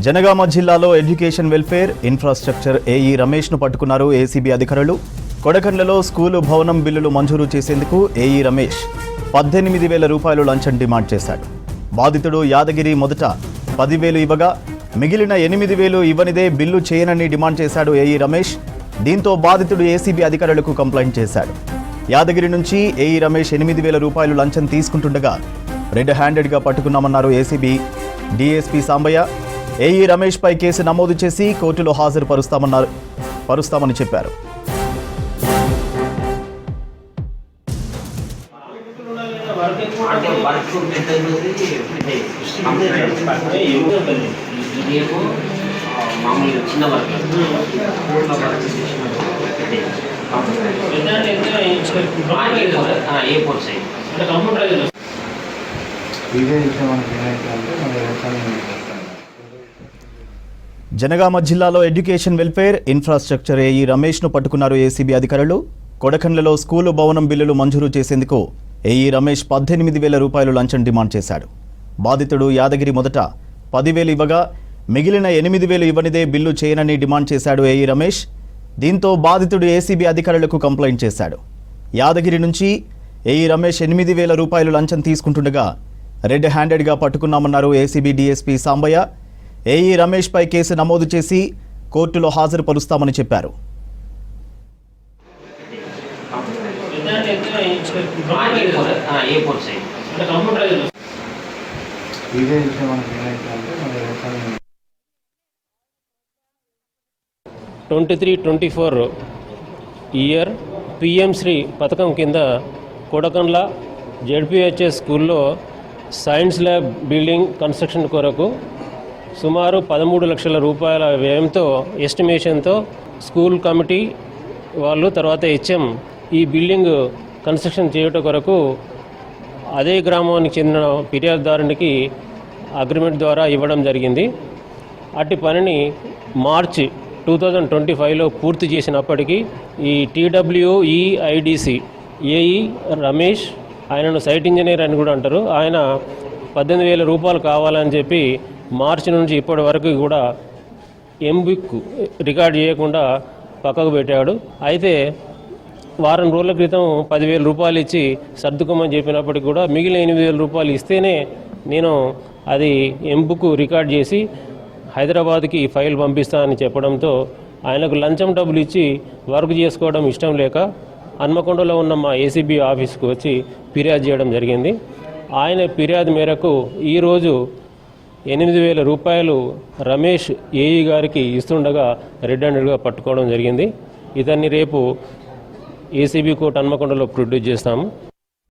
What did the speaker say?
జనగామ జిల్లాలో education welfare infrastructure AE రమేష్ను పట్టుకున్నారు ఏసీబీ అధికారులు. కొడకండ్లలో స్కూలు భవనం బిల్లులు మంజూరు చేసేందుకు ఏఈ రమేష్ 18,000 రూపాయలు లంచం డిమాండ్ చేశాడు. బాధితుడు యాదగిరి మొదట 10,000 ఇవ్వగా మిగిలిన 8,000 ఇవ్వనిదే బిల్లు చేయనని డిమాండ్ చేశాడు ఏఈ రమేష్. దీంతో బాధితుడు ఏసీబీ అధికారులకు కంప్లైంట్ చేశాడు. యాదగిరి నుంచి ఏఈ రమేష్ 8,000 రూపాయలు లంచం తీసుకుంటుండగా రెడ్ హ్యాండెడ్గా పట్టుకున్నామన్నారు ACB DSP Sambaiah. AE Ramesh పై కేసు నమోదు చేసి కోర్టులో పరుస్తామని చెప్పారు. జనగామ జిల్లాలో ఎడ్యుకేషన్ వెల్ఫేర్ ఇన్ఫ్రాస్ట్రక్చర్ ఏఈ రమేష్ను పట్టుకున్నారు ఏసీబీ అధికారులు. కొడకండ్లలో స్కూలు భవనం బిల్లులు మంజూరు చేసేందుకు ఏఈ రమేష్ 18,000 రూపాయలు లంచం డిమాండ్ చేశాడు. బాధితుడు యాదగిరి మొదట 10,000 ఇవ్వగా మిగిలిన 8,000 ఇవ్వనిదే బిల్లు చేయనని డిమాండ్ చేశాడు ఏఈ రమేష్. దీంతో బాధితుడు ఏసీబీ అధికారులకు కంప్లైంట్ చేశాడు. యాదగిరి నుంచి ఏఈ రమేష్ 8,000 రూపాయలు లంచం తీసుకుంటుండగా రెడ్ హ్యాండెడ్గా పట్టుకున్నామన్నారు ACB DSP Sambaiah. AE Ramesh పై కేసు నమోదు చేసి కోర్టులో హాజరుపరుస్తామని చెప్పారు. ఇయర్ పిఎం శ్రీ పథకం కింద కొడకండ్ల జెడ్పీహెచ్ఎస్ స్కూల్లో సైన్స్ ల్యాబ్ బిల్డింగ్ కన్స్ట్రక్షన్ కొరకు సుమారు 13 లక్షల రూపాయల వ్యయంతో ఎస్టిమేషన్తో స్కూల్ కమిటీ వాళ్ళు తర్వాత హెచ్ఎం ఈ బిల్డింగ్ కన్స్ట్రక్షన్ చేయటం కొరకు అదే గ్రామానికి చెందిన ఫిర్యాదుదారునికి అగ్రిమెంట్ ద్వారా ఇవ్వడం జరిగింది. అట్టి పనిని మార్చి 2025లో పూర్తి చేసినప్పటికీ ఈ TWEIDC ఏఈ రమేష్, ఆయనను సైట్ ఇంజనీర్ అని కూడా అంటారు, ఆయన 18,000 రూపాయలు కావాలని చెప్పి మార్చి నుంచి ఇప్పటి వరకు కూడా ఎంబుక్ రికార్డ్ చేయకుండా పక్కకు పెట్టాడు. అయితే వారం రోజుల క్రితం 10,000 రూపాయలు ఇచ్చి సర్దుకోమని చెప్పినప్పటికీ కూడా మిగిలిన 8,000 రూపాయలు ఇస్తేనే నేను అది ఎంబుక్ రికార్డ్ చేసి హైదరాబాద్కి ఫైల్ పంపిస్తానని చెప్పడంతో ఆయనకు లంచం డబ్బులు ఇచ్చి వర్క్ చేసుకోవడం ఇష్టం లేక హన్మకొండలో ఉన్న మా ఏసీబీ ఆఫీస్కు వచ్చి ఫిర్యాదు చేయడం జరిగింది. ఆయన ఫిర్యాదు మేరకు ఈరోజు 8,000 రూపాయలు రమేష్ ఏఈ గారికి ఇస్తుండగా రెడ్ హ్యాండెడ్గా పట్టుకోవడం జరిగింది. ఇతన్ని రేపు ఏసీబీ కోర్టు హన్మకొండలో ప్రొడ్యూస్ చేస్తాము.